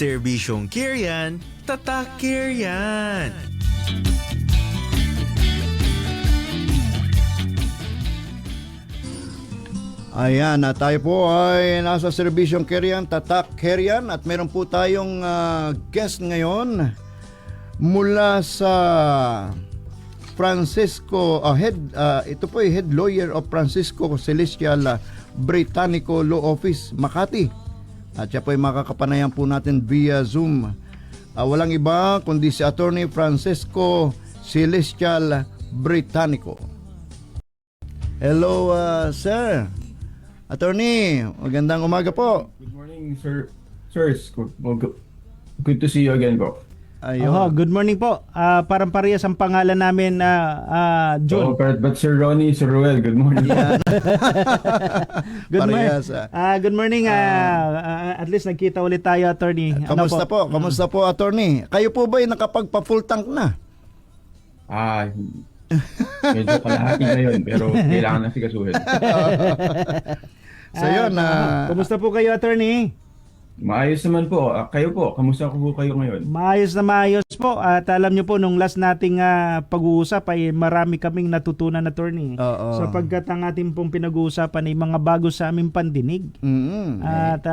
Serbisyong care yan, tatak care yan. Ayan, tayo po ay nasa serbisyong Kerian, Tatak Kerian, at meron po tayong guest ngayon mula sa Francisco, ito po ay head lawyer of Francisco Celestial Britannico Law Office, Makati. At siya po ay makakapanayan po natin via Zoom. Walang iba kundi si Attorney Francisco Celestial Britannico. Hello, sir. Attorney, magandang umaga po. Good morning, sir. Sirs, good to see you again po. Ayun. Good morning po. Parang parehas ang pangalan namin, John. Oh, but Sir Ronnie, Sir Ruel, good morning. Good morning. Parehas, Good morning. At least nagkita ulit tayo, attorney. Kamusta po? Kamusta po, attorney? Kayo po ba ay nakapagpa-full tank na? Medyo kalahati ngayon, pero kailangan na sigasuhin. So yun, Kumusta po kayo, attorney? Maayos naman po. Kayo po, kamusta po kayo ngayon? Maayos na maayos po. At alam nyo po, nung last nating pag-uusap ay marami kaming natutunan, attorney. Oo. Sapagkat ang ating pong pinag-uusapan ay mga bago sa aming pandinig. At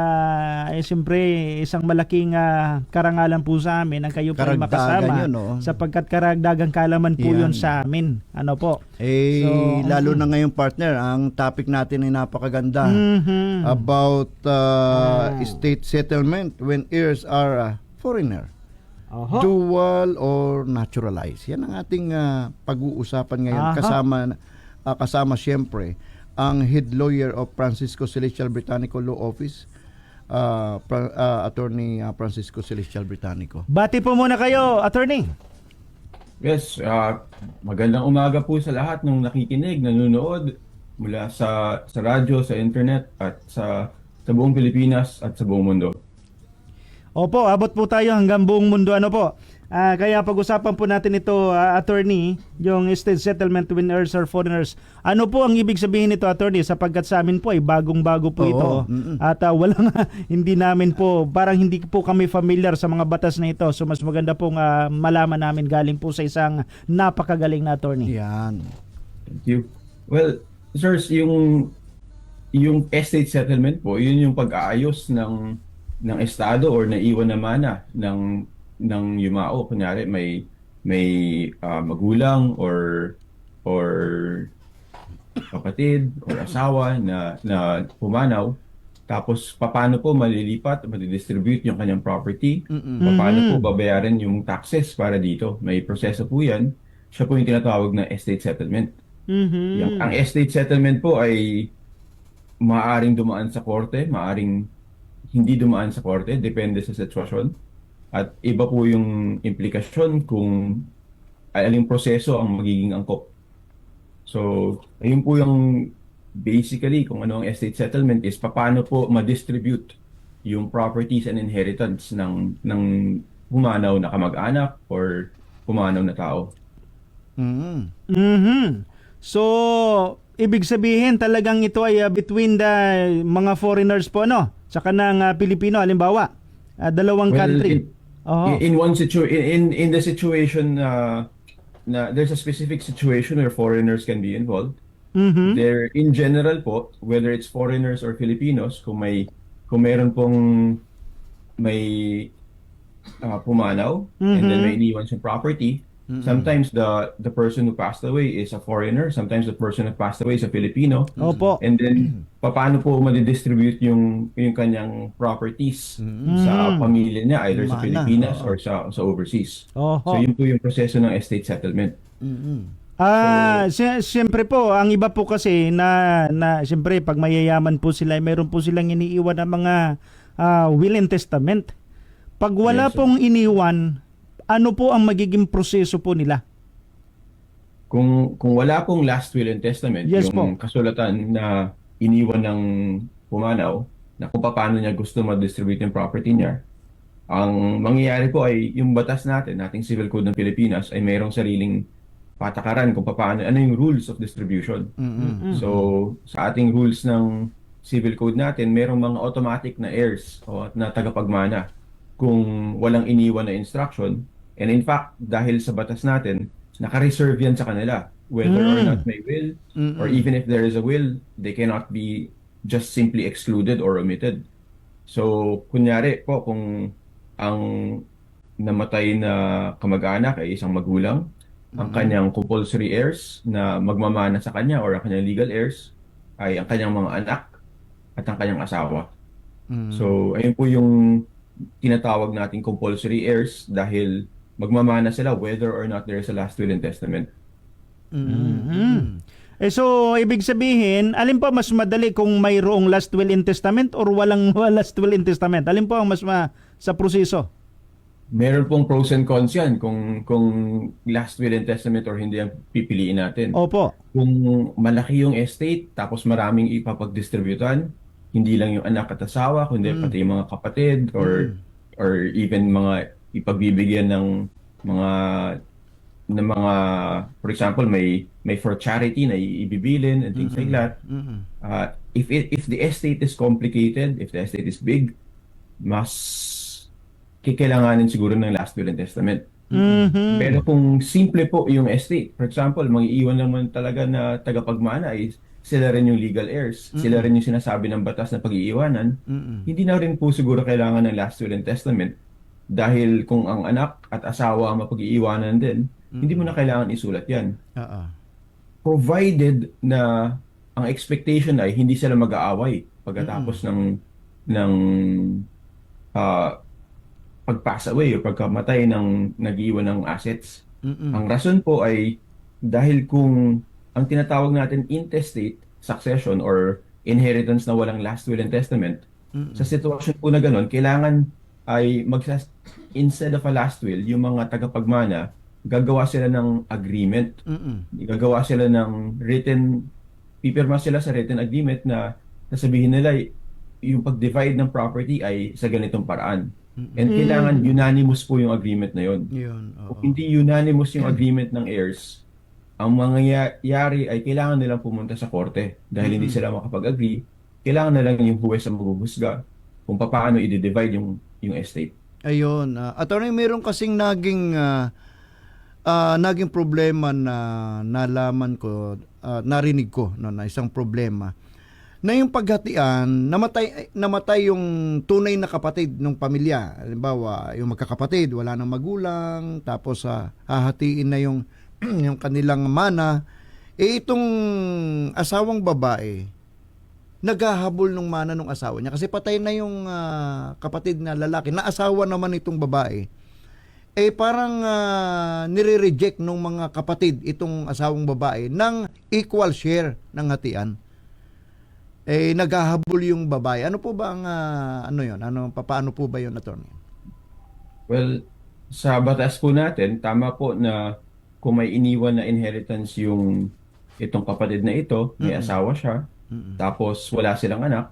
siyempre, isang malaking karangalan po sa amin ang kayo po ay Karagdagan makasama. yun, no? Sapagkat karagdagang kalaman po Yan. yun sa amin. Ano po? Lalo na ngayong partner, ang topic natin ay napakaganda. About estate settlement when heirs are foreigner. Oho. Dual or naturalized. Yan ang ating pag-uusapan ngayon. Kasama siyempre ang head lawyer of Francisco Celestial Britannico Law Office, Attorney Francisco Celestial Britannico. Bati po muna kayo, attorney. Yes, magandang umaga po sa lahat ng nakikinig, nanonood mula sa radyo, sa internet, at sa buong Pilipinas at sa buong mundo. Opo, abot po tayo hanggang buong mundo. Ano po? Kaya pag-usapan po natin ito, attorney, yung estate settlement when heirs are foreigners. Ano po ang ibig sabihin nito, attorney? Sapagkat sa amin po ay bagong-bago po ito. At walang hindi namin po, parang hindi po kami familiar sa mga batas na ito. So mas maganda pong malaman namin galing po sa isang napakagaling na attorney. Yan. Thank you. Well, sirs, yung estate settlement po, yun yung pag-aayos ng estado or naiwan na mana ng yumao. Kunyari may magulang or kapatid or asawa na pumanaw, tapos paano po malilipat, madidistribute yung kanyang property, paano po babayaran yung taxes para dito. May proseso po yan. Siya po yung tinatawag na estate settlement. Ang estate settlement po ay maaring dumaan sa korte, maaring hindi dumaan sa korte, depende sa sitwasyon. At iba po yung implikasyon kung aling proseso ang magiging angkop. So, ayun po yung basically kung ano ang estate settlement is paano po ma-distribute yung properties and inheritance ng pumanaw na kamag-anak or pumanaw na tao. So, ibig sabihin talagang ito ay between the mga foreigners po, no? Saka ng Pilipino, halimbawa, dalawang country. In the situation na there's a specific situation where foreigners can be involved. There in general po, whether it's foreigners or Filipinos, kung meron pong may pumanaw and then may iniwan siyang property, sometimes the person who passed away is a foreigner, sometimes the person who passed away is a Filipino. Opo. And then paano po madidistribute yung kanyang properties sa pamilya niya, either sa Pilipinas or sa overseas. So yun po yung proseso ng estate settlement. Siyempre po, ang iba po kasi na siyempre pag mayayaman po sila, mayroon po silang iniiwan ng mga will and testament. Pag wala pong iniwan, ano po ang magiging proseso po nila? Kung wala pong last will and testament, Yes yung po. kasulatan na iniwan ng pumanaw, na kung paano niya gusto ma-distribute yung property niya, ang mangyayari po ay yung batas natin, ating Civil Code ng Pilipinas, ay mayroong sariling patakaran kung paano, ano yung rules of distribution. So, sa ating rules ng Civil Code natin, mayroong mga automatic na heirs o na tagapagmana. kung walang iniwan na instruction. And in fact, dahil sa batas natin, naka-reserve yan sa kanila. Whether or not may will, or even if there is a will, they cannot be just simply excluded or omitted. So, kunyari po, kung ang namatay na kamag-anak ay isang magulang, ang kanyang compulsory heirs na magmamana sa kanya or ang kanyang legal heirs ay ang kanyang mga anak at ang kanyang asawa. So, ayun po yung tinatawag nating compulsory heirs dahil magmamana sila whether or not there is a last will and testament. So, ibig sabihin, alin po mas madali kung mayroong last will and testament or walang last will and testament? Alin po ang mas sa proseso? Meron pong pros and cons yan kung last will and testament or hindi ang pipiliin natin. Opo. Kung malaki yung estate tapos maraming ipapag-distributan, hindi lang yung anak at asawa, kundi pati yung mga kapatid or even mga ipagbibigyan ng mga for example may for charity na ibibilin and things like that. If the estate is complicated, if the estate is big, mas kikailanganin siguro ng last will and testament. Pero kung simple po yung estate, for example, mag-iiwan naman talaga na tagapagmana ay sila rin yung legal heirs, sila rin yung sinasabi ng batas na pag-iiwanan, hindi na rin po siguro kailangan ng last will and testament dahil kung ang anak at asawa ang mapag-iiwanan din, hindi mo na kailangan isulat yan. Provided na ang expectation ay hindi sila mag-aaway pagkatapos ng pag-pass away o pagkamatay ng nag-iwan ng assets. Ang rason po ay dahil kung ang tinatawag natin intestate succession or inheritance na walang last will and testament, sa sitwasyon po na gano'n, kailangan ay instead of a last will, yung mga tagapagmana, gagawa sila ng agreement. Gagawa sila ng pipirma sila sa written agreement na sasabihin nila yung pag-divide ng property ay sa ganitong paraan. And kailangan unanimous po yung agreement na yun. Kung hindi unanimous yung agreement ng heirs, ang mangyayari ay kailangan nilang pumunta sa korte dahil hindi sila makapag-agree. Kailangan na lang yung huwes ang maghuhusga kung paano i-divide yung estate. Ayun. Attorney, meron kasing naging problema na nalaman ko, narinig ko na isang problema na yung paghatian, namatay yung tunay na kapatid ng pamilya. Halimbawa, yung magkakapatid, wala nang magulang, tapos hahatiin na yung yung kanilang mana. Itong asawang babae, naghahabol ng mana ng asawa niya kasi patay na yung kapatid na lalaki, na asawa naman itong babae. Parang nire-reject ng mga kapatid itong asawang babae ng equal share ng hatian. Naghahabol yung babae. Ano po ba ang paano po ba yun, attorney? Well, sa batas po natin, tama po na kung may iniwan na inheritance yung itong kapatid na ito, may asawa siya, tapos wala silang anak,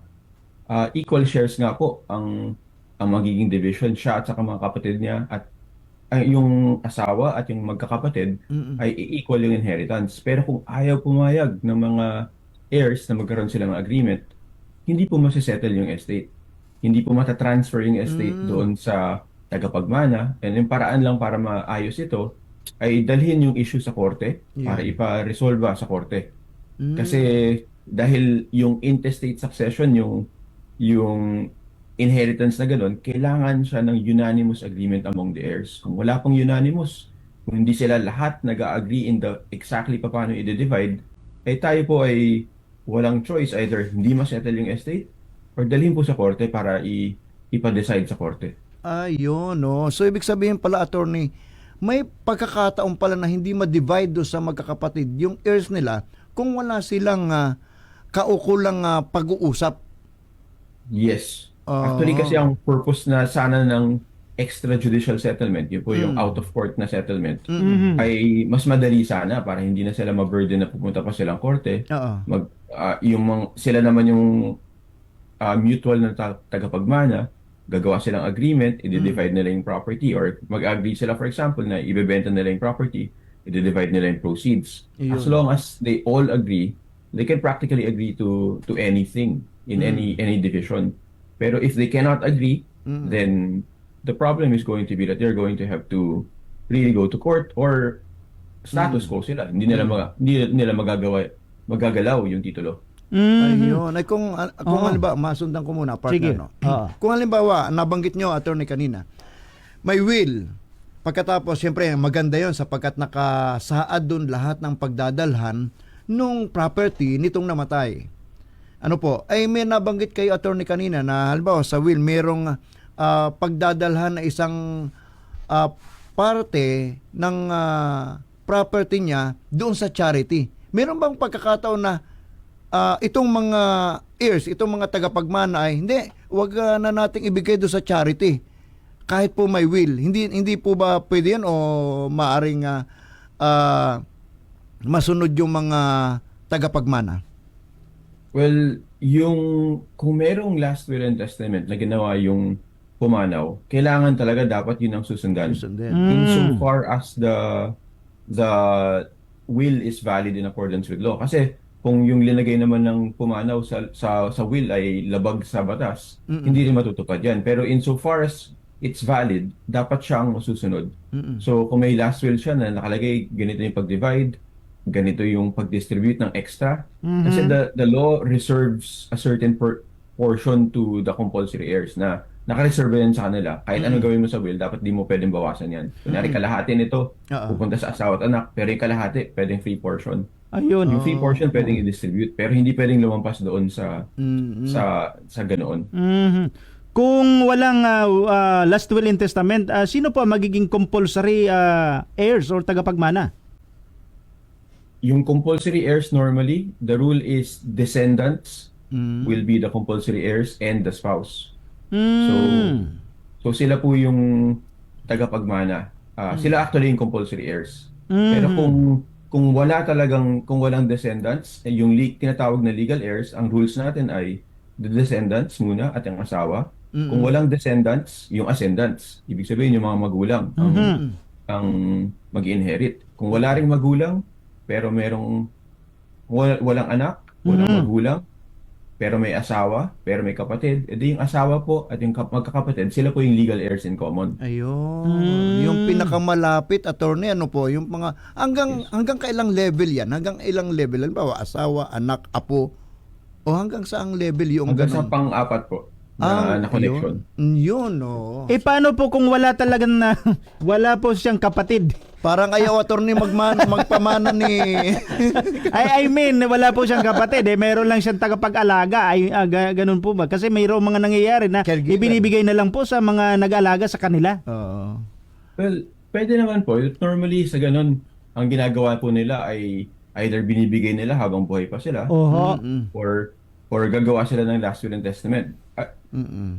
equal shares nga po ang magiging division. Siya at saka mga kapatid niya at yung asawa at yung magkakapatid ay equal yung inheritance. Pero kung ayaw pumayag ng mga heirs na magkaroon sila ng agreement, hindi po masisettle yung estate. Hindi po matatransfer yung estate doon sa tagapagmana. And yung paraan lang para maayos ito ay dalhin yung issue sa korte para ipa-resolve sa korte. Kasi dahil yung intestate succession, yung inheritance na gano'n, kailangan siya ng unanimous agreement among the heirs. Kung wala pong unanimous, kung hindi sila lahat nag-agree in the exactly paano i-divide, tayo po ay walang choice, either hindi ma-settle yung estate or dalhin po sa korte para ipa-decide sa korte. Ayun, no. So ibig sabihin pala, attorney, may pagkakataon pala na hindi ma-divide do sa magkakapatid yung heirs nila kung wala silang kaukulang pag-uusap. Yes. Actually kasi ang purpose na sana ng extrajudicial settlement, yun po yung out-of-court na settlement, ay mas madali sana para hindi na sila ma-burden na pupunta pa silang korte. Sila naman yung mutual na tagapagmana, gagawa silang agreement, i-divide nila yung property or mag-agree sila, for example, na ibebenta nila yung property, i-divide nila yung proceeds. As long as they all agree, they can practically agree to anything in any division. Pero if they cannot agree, then the problem is going to be that they're going to have to really go to court or status quo sila. Hindi nila magagalaw yung titulo. Ayun. Ay kung halimbawa, masundan ko muna, partner, Sige. no? Oo. Kung halimbawa, nabanggit nyo, attorney, kanina, may will. Pagkatapos, siyempre, maganda yon sapagkat nakasaad doon lahat ng pagdadalhan nung property nitong namatay. Ano po? Ay may nabanggit kayo, attorney, kanina na halimbawa sa will, merong pagdadalhan na isang parte ng property niya doon sa charity. Meron bang pagkakataon na itong mga heirs, itong mga tagapagmana ay hindi, wag na nating ibigay doon sa charity kahit po may will? Hindi po ba pwede yan o maaring masunod yung mga tagapagmana? Well, kung merong last will and testament na ginawa yung pumanaw, kailangan talaga dapat yun ang susundan. Insofar as the will is valid in accordance with law. Kasi kung yung linagay naman ng pumanaw sa will ay labag sa batas, hindi rin matutupad yan. Pero insofar as it's valid, dapat siyang masusunod. So kung may last will siya na nakalagay, ganito yung pag-divide, ganito yung pag-distribute ng extra. Kasi the law reserves a certain portion to the compulsory heirs na nakareserve yan sa kanila. Kahit anong gawin mo sa will, dapat di mo pwedeng bawasan yan. Kunyari, kalahati nito, pupunta sa asawa at anak, pero yung kalahati, pwedeng free portion. Ayun. Yung free portion pwedeng i-distribute, pero hindi pwedeng lumampas doon sa ganoon. Kung walang last will and testament, sino po magiging compulsory heirs or tagapagmana? Yung compulsory heirs normally, the rule is descendants will be the compulsory heirs and the spouse. So sila po yung tagapagmana. Sila actually yung compulsory heirs. Pero kung walang descendants, yung tinatawag na legal heirs, ang rules natin ay the descendants muna at ang asawa. Kung walang descendants, yung ascendants. Ibig sabihin yung mga magulang ang mag-inherit. Kung wala ring magulang, pero walang anak, walang magulang, pero may asawa, pero may kapatid, edi yung asawa po at yung magkakapatid, sila po yung legal heirs in common. Ayun. Yung pinakamalapit, attorney, ano po, yung mga hanggang kailang level yan? Hanggang ilang level? Halimbawa, asawa, anak, apo, o hanggang saang level yung Hanggang sa ganun? pang-apat po na connection. Yun, no. Paano po kung wala talagang wala po siyang kapatid? Parang ayaw, attorney, magpamana ni... I mean, wala po siyang kapatid. Meron lang siyang tagapag-alaga. Ganun po ba? Kasi mayroong mga nangyayari na Caregiver. ibinibigay na lang po sa mga nag-alaga sa kanila. Oo. Well, pwede naman po. Normally, sa ganun, ang ginagawa po nila ay either binibigay nila habang buhay pa sila Oho. or gagawa sila ng last will and testament.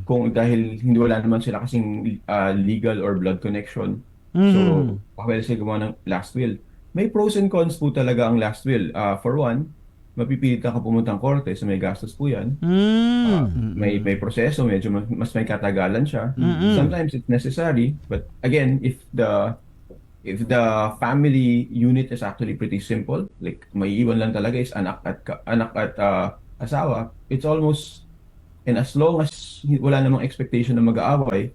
Kung dahil hindi wala naman sila kasing legal or blood connection, so pwede sila gumawa ng last will. May pros and cons po talaga ang last will. For one, mapipilit ka pumuntang korte, so may gastos po yan. May proseso, medyo mas may katagalan siya. Sometimes it's necessary, but again, if the family unit is actually pretty simple, like may iwan lang talaga is anak at asawa, it's almost, and as long as wala namang expectation na mag-aaway,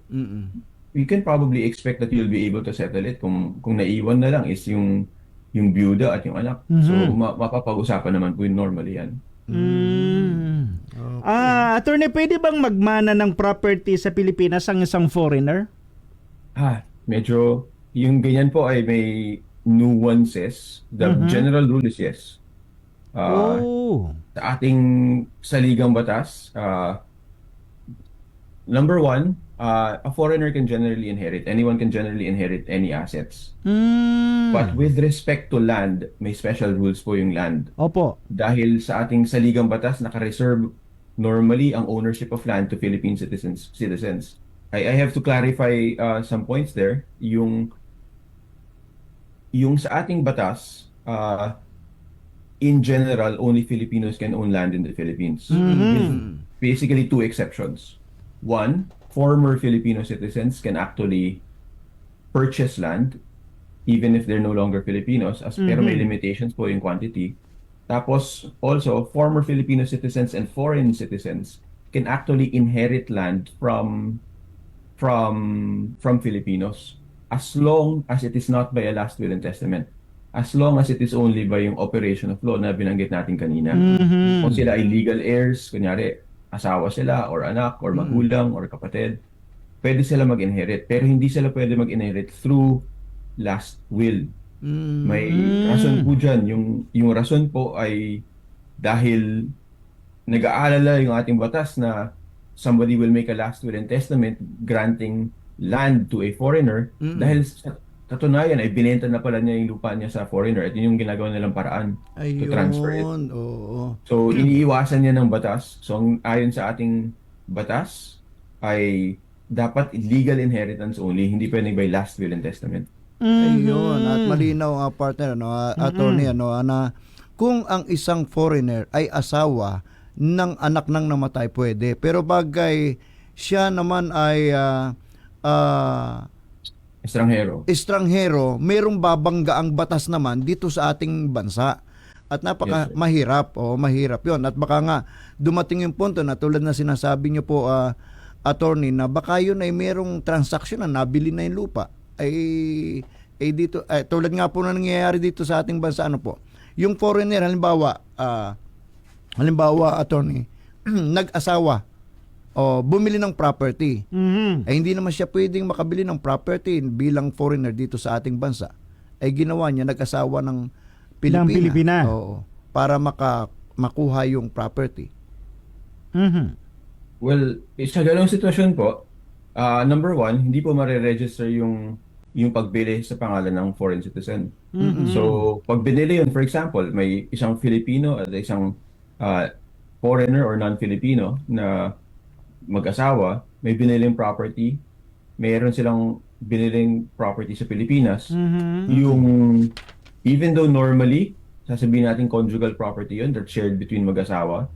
you can probably expect that you'll be able to settle it kung naiwan na lang is yung byuda at yung anak. So mapapag-usapan naman po yun normally yan. Attorney, pwede bang magmana ng property sa Pilipinas ang isang foreigner? Medyo yung ganyan po ay may nuances. The general rule is yes. Sa ating saligang batas, number one, a foreigner can generally inherit. Anyone can generally inherit any assets. But with respect to land, may special rules po yung land. Opo. Dahil sa ating saligang batas, naka-reserve normally ang ownership of land to Philippine citizens. I have to clarify some points there. Yung sa ating batas, in general, only Filipinos can own land in the Philippines. With basically two exceptions. One, former Filipino citizens can actually purchase land even if they're no longer Filipinos, pero may limitations po yung quantity. Tapos, also, former Filipino citizens and foreign citizens can actually inherit land from from Filipinos, as long as it is not by a last will and testament, as long as it is only by yung operation of law na binanggit natin kanina. Mhm. Kung sila ay legal heirs, kunyari asawa sila or anak or magulang or kapatid, pwede sila mag-inherit, pero hindi sila pwede mag-inherit through last will. May rason po dyan. Yung rason po ay dahil nag-aalala yung ating batas na somebody will make a last will and testament granting land to a foreigner dahil sa katunayan ay binenta na pala niya yung lupa niya sa foreigner at yun yung ginagawa nilang paraan to transfer it. Ayun, oo. So, iniiwasan niya ng batas. So, ayon sa ating batas ay dapat legal inheritance only, hindi pwedeng by last will and testament. Ayun, at malinaw partner, no, attorney, ano, na kung ang isang foreigner ay asawa ng anak ng namatay, pwede. Pero bagay siya naman ay estranghero, merong babangga ang batas naman dito sa ating bansa. At napaka mahirap, mahirap 'yon. At baka nga dumating yung punto na tulad na sinasabi niyo po, attorney, na baka yun ay merong transaksyon na nabili na yung lupa. Ay dito, tulad nga po na nangyayari dito sa ating bansa, ano po, yung foreigner, halimbawa, attorney, nag-asawa, bumili ng property. Hindi naman siya pwedeng makabili ng property bilang foreigner dito sa ating bansa. Ginawa niya, nag-asawa ng Pilipina. Oo, para makuha yung property. Well, sa ganong sitwasyon po, number one, hindi po mare-register yung pagbili sa pangalan ng foreign citizen. So, pag binili yun, for example, may isang Filipino at isang foreigner or non-Filipino na mag-asawa, may biniling property, mayroon silang biniling property sa Pilipinas. Yung, even though normally, sasabihin natin conjugal property yun, that's shared between mag-asawa,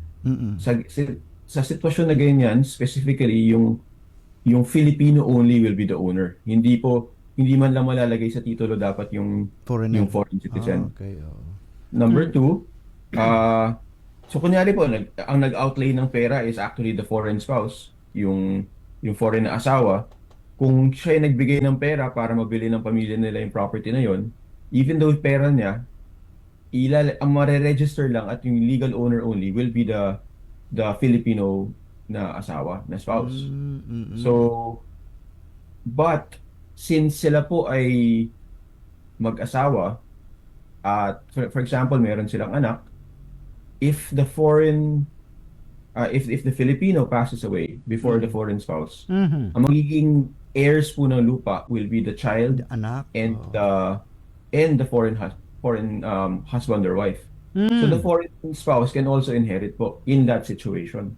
sa sitwasyon na ganyan, specifically, yung Filipino only will be the owner. Hindi man lang malalagay sa titulo dapat yung foreign citizen. Okay. Number two, so kunyari po, ang nag-outlay ng pera is actually the foreign spouse, yung foreign na asawa. Kung siya ay nagbigay ng pera para mabili ng pamilya nila yung property na yon, even though pera niya, ang mare-register lang at yung legal owner only will be the Filipino na asawa, na spouse. So, but since sila po ay mag-asawa at for example, meron silang anak, if the Filipino passes away before the foreign spouse, ang magiging heirs po ng lupa will be the child, anak, and the foreign husband or wife. So the foreign spouse can also inherit po in that situation.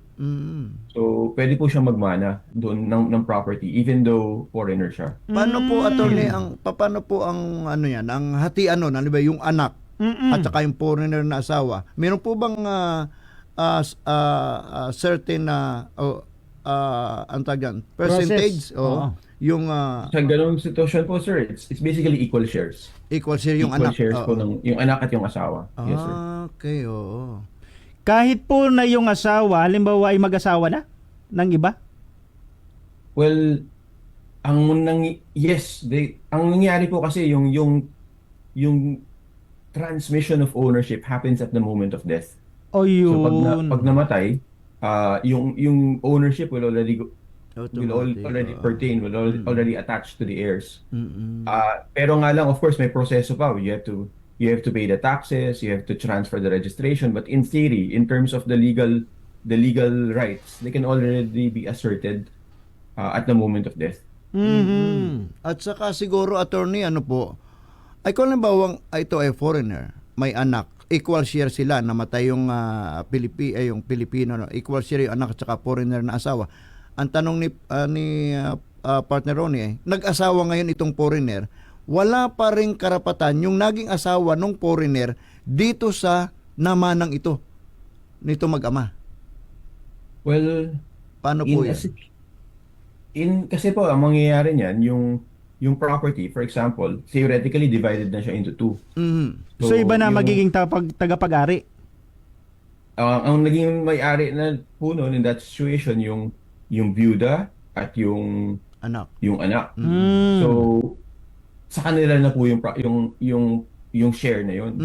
So pwede po siyang magmana doon ng property even though foreigner siya. Paano po, attorney, paano po ang ano yan, ang hatian nun, ano ba, yung anak at saka yung foreigner na asawa? Meron po bang certain ang tawag yan, percentage yung Sa ganung sitwasyon po, sir, it's basically equal shares. equal share yung Equal anak? shares po ng yung anak at yung asawa. Yes, sir. Okay, oo. Kahit po na yung asawa, halimbawa ay mag-asawa na ng iba? Well, ang nangyayari po kasi yung transmission of ownership happens at the moment of death. O yun. So pag namatay, yung ownership will already already attached to the heirs. Pero nga lang, of course, may proseso pa. You have to pay the taxes, you have to transfer the registration, but in theory, in terms of the legal rights, they can already be asserted at the moment of death. At saka siguro, attorney, ano po, ay kung bawang ito ay foreigner, may anak, equal share sila, namatay yung yung Pilipino, equal share yung anak at saka foreigner na asawa. Ang tanong ni partner Ronnie, nag-asawa ngayon itong foreigner, wala pa ring karapatan yung naging asawa ng foreigner dito sa namanang ito, nito mag-ama. Well, paano po yan? Kasi po, ang mangyayari niyan, yung property, for example, theoretically divided na siya into two. So iba na magiging tagapag-ari? Ang naging may-ari na po noon in that situation, yung byuda at yung Anak. yung anak. Mm. So sa kanila na po yung share na yun.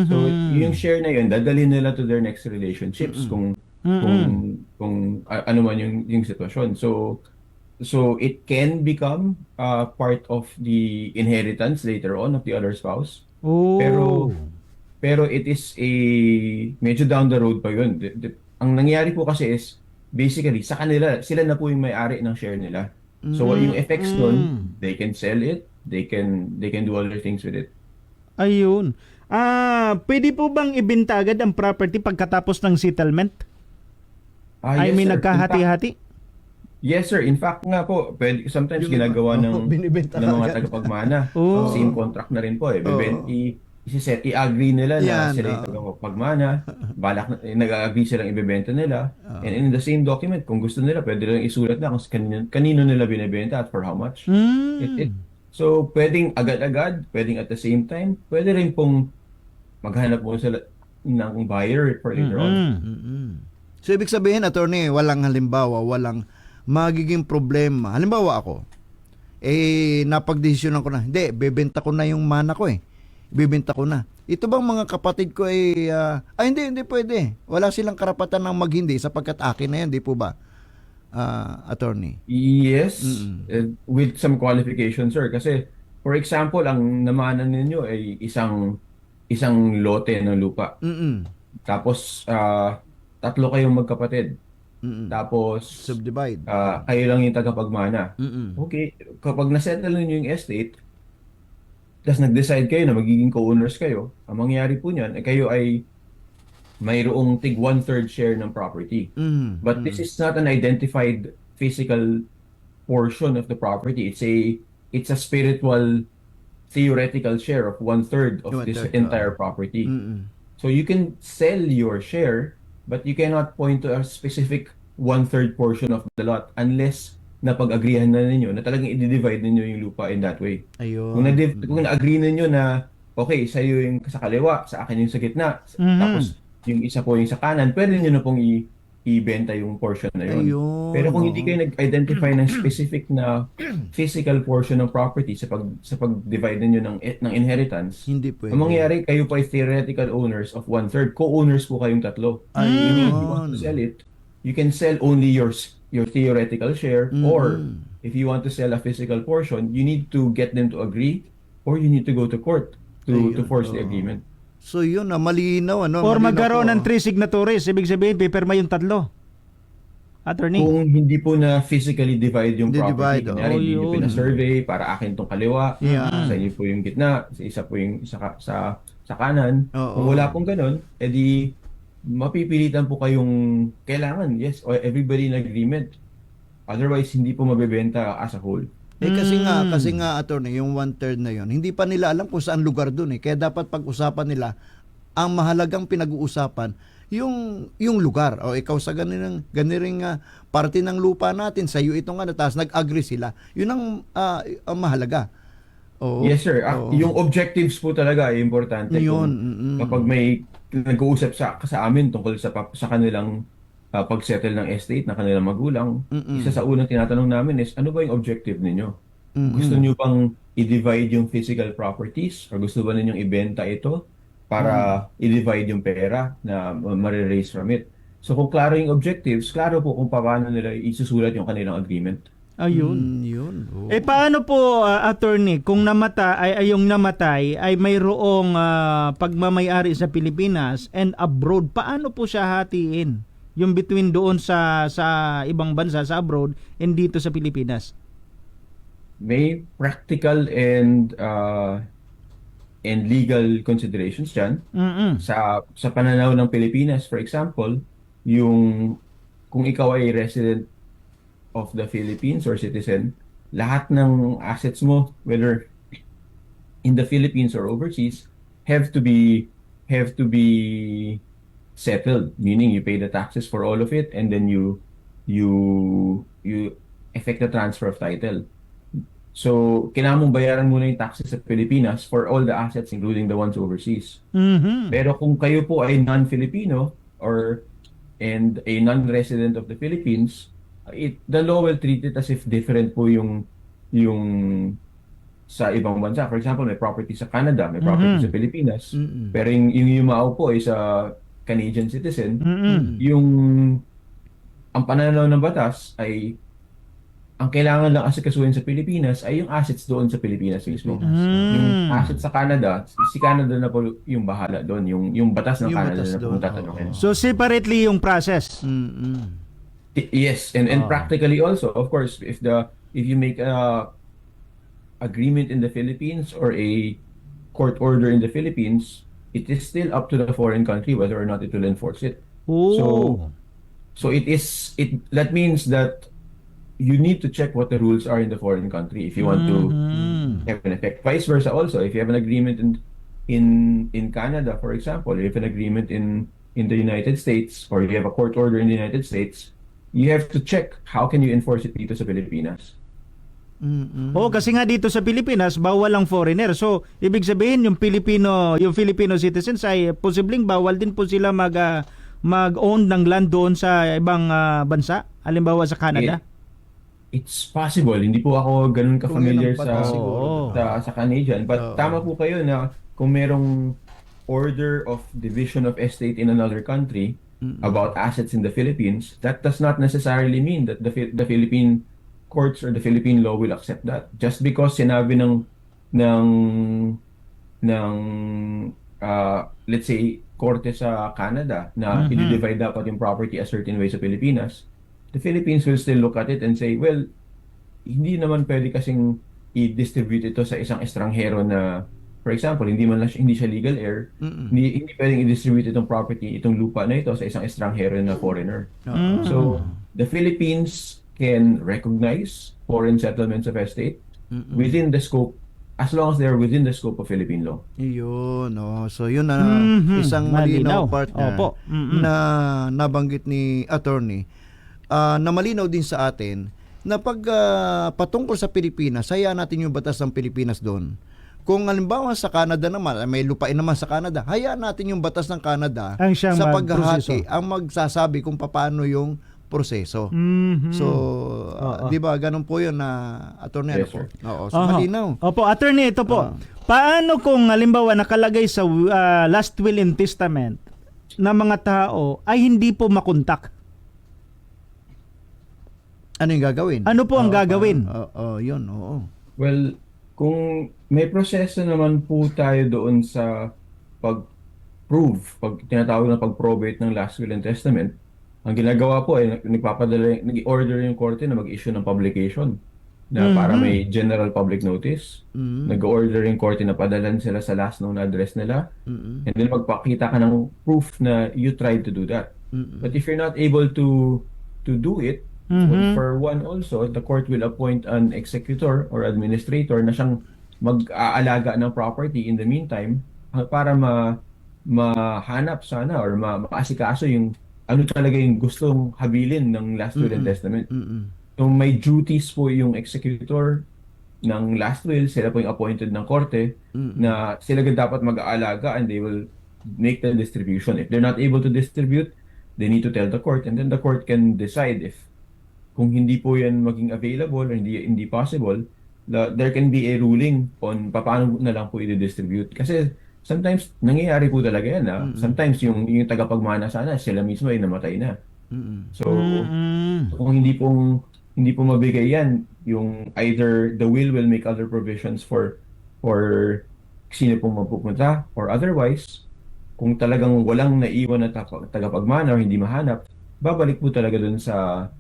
So yung share na yun dadalhin nila to their next relationships kung ano man yung sitwasyon. So it can become part of the inheritance later on of the other spouse. Oh. Pero it is a medyo down the road pa yun. Ang nangyayari po kasi is basically sa kanila sila na po yung may-ari ng share nila. So yung effects nun, they can sell it, they can do other things with it. Ayun. Pwede po bang ibenta agad ang property pagkatapos ng settlement? I Yes, mean, sir. nagkahati-hati? Yes, sir. In fact nga po, sometimes ginagawa binibenta ng mga agad. tagapagmana. Oh. Same contract na rin po eh. I-agree nila na Yan, sila yung tagapagmana. Nag-agree silang ibebenta nila. And in the same document, kung gusto nila, pwede lang isulat na kung kanino nila binibenta at for how much. So, pwedeng agad-agad, pwedeng at the same time, pwede rin pong maghanap mo sila ng buyer for later on. So, ibig sabihin, attorney, walang halimbawa, walang magiging problema. Halimbawa ako, napagdesisyonan ko na, hindi, bebenta ko na yung mana ko Bebenta ko na. Ito bang mga kapatid ko hindi pwede. Wala silang karapatan ng maghindi sapagkat akin na yan, di po ba? Attorney. Yes, with some qualifications, sir. Kasi, for example, ang namanan ninyo ay isang lote ng lupa. Tapos, 3 kayong magkapatid. Tapos, Subdivide. kayo lang yung tagapagmana. Okay, kapag nasettle ninyo yung estate, tapos nag-decide kayo na magiging co-owners kayo, ang mangyayari po niyan, kayo ay mayroong tig 1/3 share ng property. But this is not an identified physical portion of the property. It's a spiritual, theoretical share of 1/3 of this entire property. So you can sell your share, but you cannot point to a specific 1/3 portion of the lot unless napag-agreehan na ninyo na talagang i-divide ninyo yung lupa in that way. Ayun. Kung na-agree ninyo na okay, sa iyo yung sa kaliwa, sa akin yung sa gitna, tapos yung isa po yung sa kanan, pwede niyo na pong ibenta yung portion na yun. Ayun. Pero kung hindi kayo nag-identify ng specific na physical portion ng property sa pag-divide ninyo ng inheritance, Hindi pwede. ang mangyayari, kayo po ay theoretical owners of 1/3. Co-owners po kayong 3. Ayun. If you want to sell it, you can sell only your theoretical share, or if you want to sell a physical portion, you need to get them to agree, or you need to go to court to force the agreement. So yun malinaw Or malinaw magkaroon po. ng 3 signatories, ibig sabihin, paperma yung 3. Attorney? Kung hindi po na physically divide yung property, Di-divide, kunyari, hindi nyo yun. pina-survey para akin tong kaliwa, Yeah. sa inyo po yung gitna, sa isa po yung sa kanan. Oo. Kung wala pong ganun, edi mapipilitan po kayong kailangan, yes, or everybody in agreement. Otherwise, hindi po mabebenta as a whole. Kasi nga attorney, yung 1/3 na yun, hindi pa nila alam kung saan lugar doon Kaya dapat pag-usapan nila, ang mahalagang pinag-uusapan, yung lugar. O ikaw sa ganiring parte ng lupa natin, sa iyo itong tapos nag-agree sila. Yun ang mahalaga. Oo. Yes, sir. Oo. Yung objectives po talaga ay importante. Yun, Kapag may nag-uusap sa amin tungkol sa kanilang pag-settle ng estate na kanilang magulang, isa sa unang tinatanong namin is, ano ba yung objective ninyo? Gusto niyo bang i-divide yung physical properties? Or gusto ba ninyong ibenta ito para i-divide yung pera na ma-raise from it? So kung klaro yung objectives, klaro po kung paano nila isusulat yung kanilang agreement. Ayun. Yun. Oo. Paano po, attorney, kung yung namatay ay mayroong pagmamayari sa Pilipinas and abroad, paano po siya hatiin? Yung between doon sa ibang bansa, sa abroad, and dito sa Pilipinas? May practical and legal considerations dyan. Sa pananaw ng Pilipinas, for example, kung ikaw ay resident of the Philippines or citizen, lahat ng assets mo, whether in the Philippines or overseas, have to be settled, meaning you pay the taxes for all of it, and then you effect the transfer of title. So, kailangan mong bayaran muna yung taxes sa Pilipinas for all the assets, including the ones overseas. Pero kung kayo po ay non-Filipino and a non-resident of the Philippines, the law will treat it as if different po yung sa ibang bansa. For example, may property sa Canada, may property sa Pilipinas, pero yung yumao po ay sa Canadian citizen. Yung ang pananaw ng batas ay ang kailangan lang asikasuhin sa Pilipinas ay yung assets doon sa Pilipinas mismo. Yung assets sa Canada, si Canada na po yung bahala doon, yung batas ng Yung Canada batas na doon, po tatanungin. So separately yung process. Yes, and practically also, of course, if you make a agreement in the Philippines or a court order in the Philippines, it is still up to the foreign country whether or not it will enforce it. Oh. So that means that you need to check what the rules are in the foreign country if you want to have an effect. Vice versa also, if you have an agreement in Canada, for example, if you have an agreement in the United States, or you have a court order in the United States, you have to check how can you enforce it dito sa Pilipinas. Oo, kasi nga dito sa Pilipinas bawal ang foreigner. So, ibig sabihin yung Filipino citizens ay posibleng bawal din po sila mag-own ng land doon sa ibang bansa, halimbawa sa Canada. It's possible. Hindi po ako ganun ka-familiar Kung yan ang batas sa siguro. sa Canadian, but tama po kayo na kung merong order of division of estate in another country about assets in the Philippines, that does not necessarily mean that the Philippine courts or the Philippine law will accept that. Just because sinabi ng let's say korte sa Canada na i-divide dapat yung property a certain way sa Pilipinas, the Philippines will still look at it and say, well, hindi naman pwede kasing i-distribute ito sa isang estranghero na, for example, hindi siya legal heir, hindi pwedeng i-distribute itong property, itong lupa na ito sa isang estranghero na foreigner. So, the Philippines can recognize foreign settlements of estate within the scope, as long as they are within the scope of Philippine law. Yun, so yun na isang malinaw Malinaw. partner Opo. na nabanggit ni attorney, na malinaw din sa atin na pag patungkol sa Pilipinas, hayaan natin yung batas ng Pilipinas doon. Kung halimbawa sa Canada naman, may lupain naman sa Canada, hayaan natin yung batas ng Canada Ang siyang sa magproseso. paghahati ang magsasabi kung paano yung proseso. So, di ba, ganun po yun na attorney. Yes, Ano po? sir. Oo, so malinaw. Opo, attorney, ito po. Paano kung halimbawa nakalagay sa last will and testament na mga tao ay hindi po makontak? Ano yung gagawin? Ano po ang gagawin? Yun, oo. Well, kung may proseso naman po tayo doon sa pag-prove, pag tinatawag na pag-probate ng last will and testament, ang ginagawa po ay nag-order yung korte na mag-issue ng publication na para may general public notice. Nag-order yung korte na padalan sila sa last known address nila. And then magpakita ka ng proof na you tried to do that. But if you're not able to do it, for one also, the court will appoint an executor or administrator na siyang mag-aalaga ng property in the meantime para mahanap sana or maasikaso yung ano talaga yung gustong habilin ng last will and testament. So may duties po yung executor ng last will, sila po yung appointed ng korte na sila dapat mag-aalaga and they will make the distribution. If they're not able to distribute, they need to tell the court and then the court can decide if kung hindi po yan maging available or hindi possible, there can be a ruling on paano na lang po i-distribute. Kasi sometimes nangyayari po talaga yan. Sometimes yung tagapagmana sana sila mismo ay namatay na. So kung hindi po mabigay yan, yung either the will make other provisions for sino pong mapupunta or otherwise, kung talagang walang naiwan na tagapagmana or hindi mahanap, babalik po talaga dun sa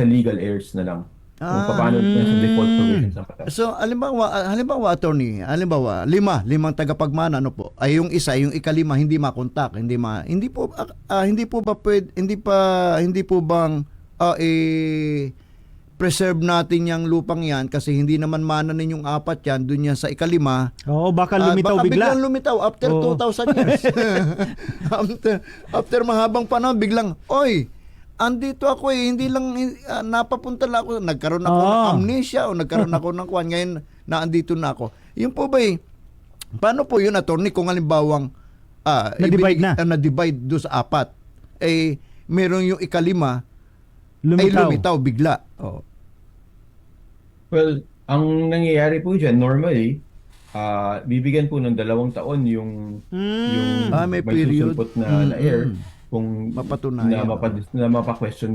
legal heirs na lang. Kung paano sa default provisions ng batas. So, halimbawa attorney, limang tagapagmana, ano po? Ay yung isa, yung ikalima hindi makontak, hindi po bang preserve natin yung lupang yan kasi hindi naman mana ninyong apat yan, dun yan sa ikalima. Oo, baka lumitaw baka bigla. biglang lumitaw after 2,000 years. after mahabang panahon, biglang, oy, andito ako hindi lang napapunta lang ako, nagkaroon ako ng amnesia o nagkaroon ako ng kwan, ngayon naandito na ako. Yun po ba paano po yun, attorney, kung halimbawang na-divide na. Na-divide do sa apat, meron yung ikalima lumitaw bigla. Oh. Well, ang nangyayari po dyan, normally, bibigyan po ng 2 taon yung May period. susulpot na air Mm. kung Mapatunayan. na mapa-question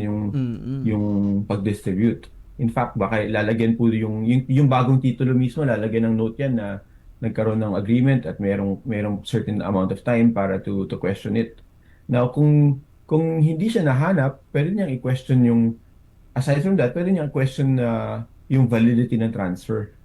yung pag-distribute. In fact, baka lalagyan po yung bagong titulo mismo, lalagyan ng note yan na nagkaroon ng agreement at merong certain amount of time para to question it. Now, kung hindi siya nahanap, pwede niyang i-question aside from that, pwede niyang question yung validity ng transfer.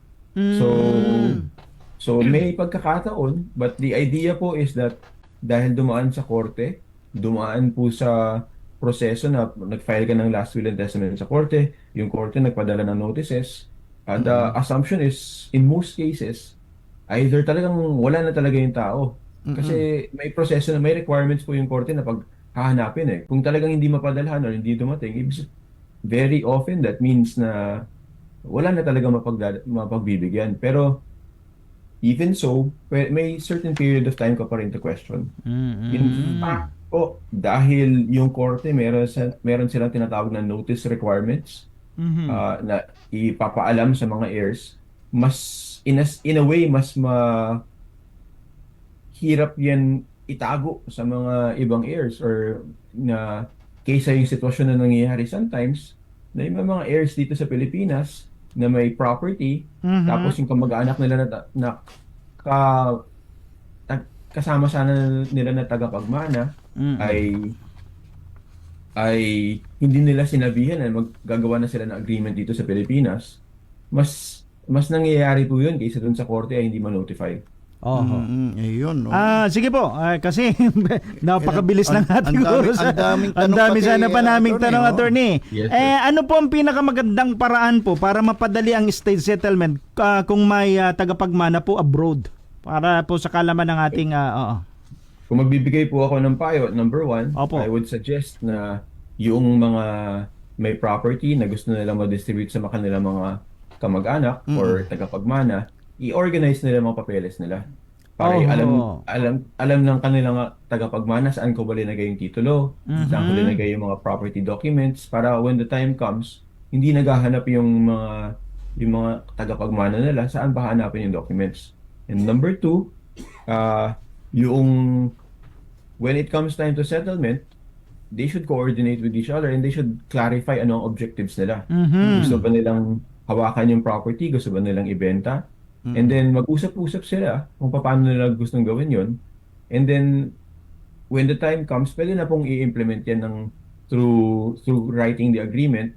So may pagkakataon, but the idea po is that dahil dumaan sa korte, dumaan po sa proseso na nag-file ka ng last will and testament sa korte, yung korte nagpadala ng notices, the assumption is, in most cases, either talagang wala na talaga yung tao. Kasi may proseso na, may requirements po yung korte na paghahanapin eh. Kung talagang hindi mapadalhan o hindi dumating, very often that means na wala na talaga mapagbibigyan. Pero even so, may certain period of time ka pa rin to question. In fact, dahil yung korte meron silang tinatawag na notice requirements na ipapaalam sa mga heirs, mas in a way mas hirap yan itago sa mga ibang heirs, or na kaysa yung sitwasyon na nangyayari sometimes na yung mga heirs dito sa Pilipinas na may property, tapos yung kamag-anak nila kasama sana nila na tagapagmana ay hindi nila sinabihan na maggagawa na sila ng agreement dito sa Pilipinas. Mas nangyayari po yun kaysa dun sa korte ay hindi ma-notify. Ayun, no? Sige po, kasi napakabilis ng ating oras. Ang dami sana pa naming tanong, no? attorney. Yes, sir. Ano po ang pinakamagandang paraan po para mapadali ang estate settlement kung may tagapagmana po abroad? Para po sa kalaman ng ating... Kung magbibigay po ako ng payo, number 1, Opo. I would suggest na yung mga may property na gusto nila ma-distribute sa kanilang mga kamag-anak or tagapagmana, i-organize nila mga papeles nila. Para alam ng kanilang tagapagmana saan ko ba linagay yung titulo, saan ko linagay yung mga property documents, para when the time comes, hindi naghahanap yung mga tagapagmana nila saan ba hanapin yung documents. And number 2, when it comes time to settlement, they should coordinate with each other and they should clarify ano ang objectives nila. Gusto ba nilang hawakan yung property? Gusto ba nilang ibenta? And then mag-usap-usap sila kung paano nila gustong gawin yon. And then when the time comes, pwede na pong i-implement yan through writing the agreement.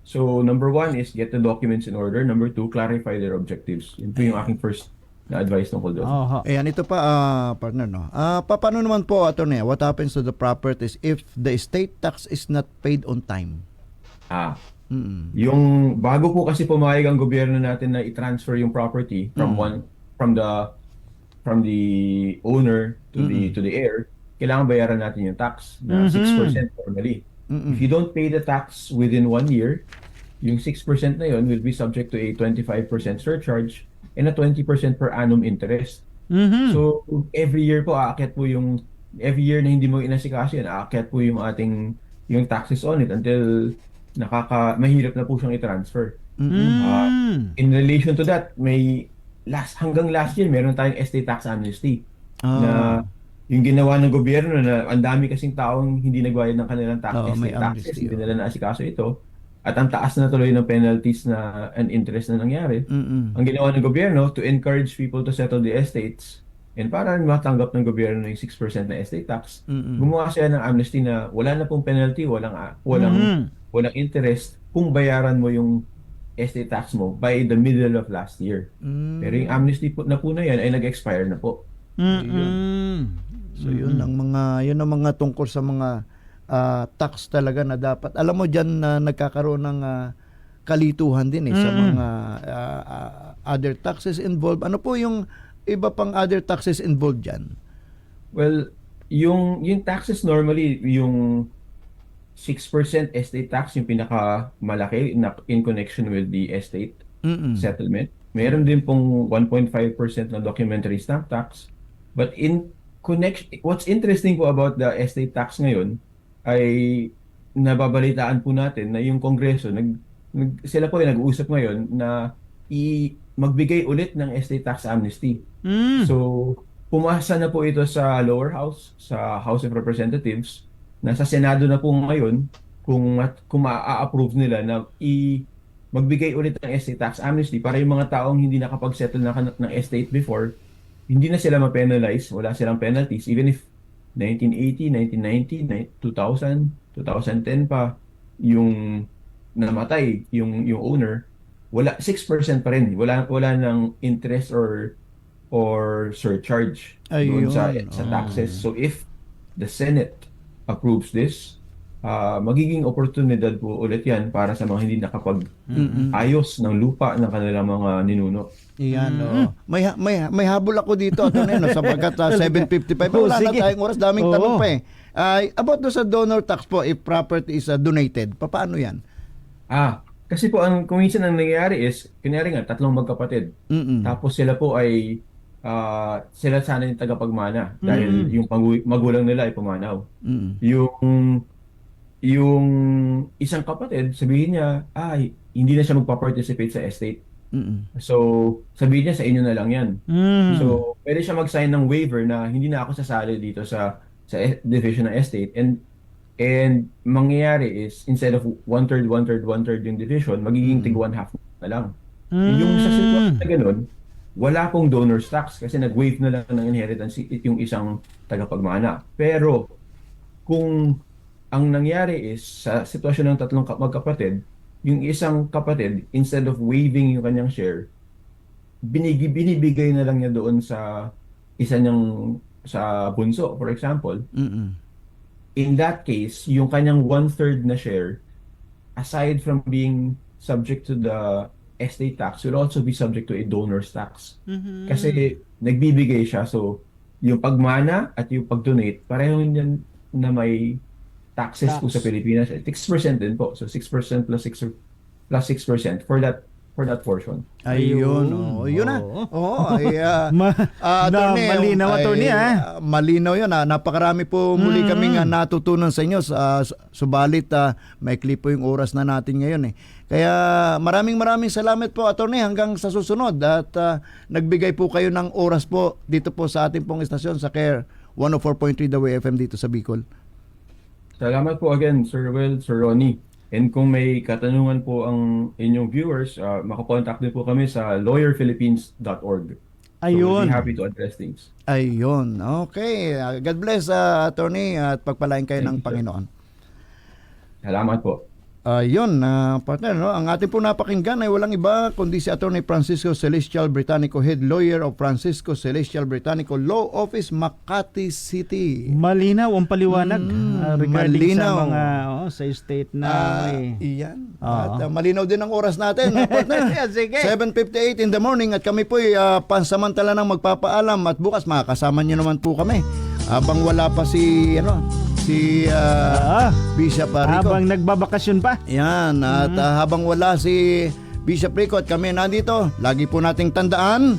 So number 1 is get the documents in order. Number 2, clarify their objectives. Yun po yung aking first na advice tungkol doon. Ayan, ito pa, partner, no? Paano naman po, attorney, what happens to the properties if the estate tax is not paid on time? Yung bago po kasi pumayag ang gobyerno natin na i-transfer yung property from the owner to the heir, kailangan bayaran natin yung tax na 6% normally. If you don't pay the tax within 1 year, yung 6% na yun will be subject to a 25% surcharge and a 20% per annum interest. So every year po aakyat po every year na hindi mo inasikaso yan, aakyat po yung taxes on it until mahirap na po siyang i-transfer. In relation to that, hanggang last year meron tayong estate tax amnesty na yung ginawa ng gobyerno na ang dami kasing taong hindi nagbayad ng kanilang estate taxes, hindi nila naasikaso ito. At ang taas na tuloy ng penalties and interest na nangyari. Ang ginawa ng gobyerno to encourage people to settle the estates and para matanggap ng gobyerno yung 6% na estate tax, gumawa siya ng amnesty na wala na pong penalty, walang interest kung bayaran mo yung estate tax mo by the middle of last year. Pero yung amnesty na po na yan ay nag-expire na po. So yun ang mga tungkol sa mga tax talaga na dapat. Alam mo dyan na nagkakaroon ng kalituhan din sa mga other taxes involved. Ano po yung iba pang other taxes involved dyan? Well, yung taxes normally, yung 6% estate tax, yung pinakamalaki in connection with the estate settlement. Meron din pong 1.5% na documentary stamp tax. But what's interesting po about the estate tax ngayon ay nababalitaan po natin na yung Kongreso, sila po ay nag-uusap ngayon na magbigay ulit ng estate tax amnesty. Mm. So, pumasa na po ito sa lower house, sa House of Representatives. Nasa Senado na po ngayon kung ma-approve nila na magbigay ulit ng estate tax amnesty para yung mga taong hindi nakapag-settle ng estate before, hindi na sila ma-penalize, wala silang penalties, even if 1980, 1990, 2000, 2010 pa yung namatay yung owner, wala 6% pa rin, wala ng interest or surcharge doon sa taxes. So if the Senate approves this, magiging oportunidad po ulit yan para sa mga hindi nakapag-ayos ng lupa ng kanilang mga ninuno. Iyan, oo. May habol ako dito, no, sapagkat 7:55. Wala na sige. tayong oras, daming Oo. tanong pa eh. About do sa donor tax po, if property is donated, paano yan? Kasi po kung minsan ang nangyayari is, kunyari nga, 3 magkapatid. Mm-mm. Tapos sila po ay sila sana yung tagapagmana dahil yung magulang nila ay pumanaw. Mm-mm. Yung isang kapatid, sabihin niya, hindi na siya magpa-participate sa estate. Mm-mm. So, sabihin niya sa inyo na lang yan. Mm. So, pwede siya mag-sign ng waiver na hindi na ako sasali dito sa division ng estate. And mangyayari is, instead of 1/3, 1/3, 1/3 yung division, magiging tig 1/2 na lang. Yung sa sitwasyon na ganun, wala pong donor's tax kasi nag-waive na lang ng inheritance yung isang tagapagmana. Pero, kung ang nangyari is, sa sitwasyon ng 3 magkapatid, yung isang kapatid, instead of waiving yung kanyang share, binibigay na lang niya doon sa isa niyang sa bunso, for example. Mm-mm. In that case, yung kanyang 1/3 na share, aside from being subject to the estate tax, will also be subject to a donor's tax. Kasi nagbibigay siya. So, yung pagmana at yung pag-donate, pareho yan na may taxes po sa Pilipinas. 6% din po. So, 6% plus 6% for that portion. Ayun, yun na. Attorney, malinaw, attorney, malinaw yun. Napakarami po muli kaming natutunan sa inyo. Subalit, maikli po yung oras na natin ngayon. Kaya maraming salamat po, attorney, hanggang sa susunod. At nagbigay po kayo ng oras po dito po sa ating pong istasyon sa CARE 104.3 The Way FM dito sa Bicol. Salamat po again, Sir Will, Sir Ronnie. And kung may katanungan po ang inyong viewers, makakontak din po kami sa lawyerphilippines.org. So we'll Ayun. be happy to address things. Ayun. Okay. God bless, attorney, at pagpalain kayo ng Thank you, sir. Panginoon. Salamat po. Ayun, partner, no? Ang ating po napakinggan ay walang iba kundi si Attorney Francisco Celestial Britannico, Head Lawyer of Francisco Celestial Britannico Law Office, Makati City. Malinaw ang paliwanag regarding malinaw. sa mga sa estate na may... Iyan. Oo. At malinaw din ang oras natin, partner. Sige. 7:58 in the morning at kami po ay pansamantala nang magpapaalam at bukas makakasama niyo naman po kami. Habang wala pa si Bishop Rico. Habang nagbabakasyon pa. Yan, at habang wala si Bishop Rico at kami nandito, lagi po nating tandaan.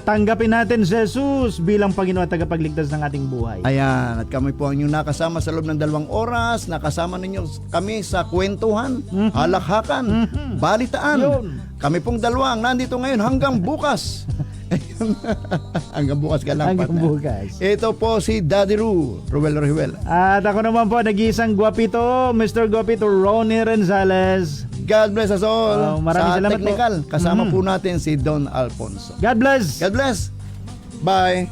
Tanggapin natin si Jesus bilang Panginoon at tagapagligtas ng ating buhay. Ayan, at kami po ang inyong nakasama sa loob ng 2 oras. Nakasama ninyo kami sa kwentuhan, halakhakan, balitaan. Yun. Kami pong dalawang nandito ngayon hanggang bukas. Hanggang bukas ka lang, Hanggang partner. bukas. Ito po si Daddy Ruel Rihuel. At ako naman po, nag-iisang guwapito, Mr. Guwapito Ronnie Renzales. God bless us all. Maraming Sa salamat po. technical, kasama po natin si Don Alfonso. God bless! God bless. Bye.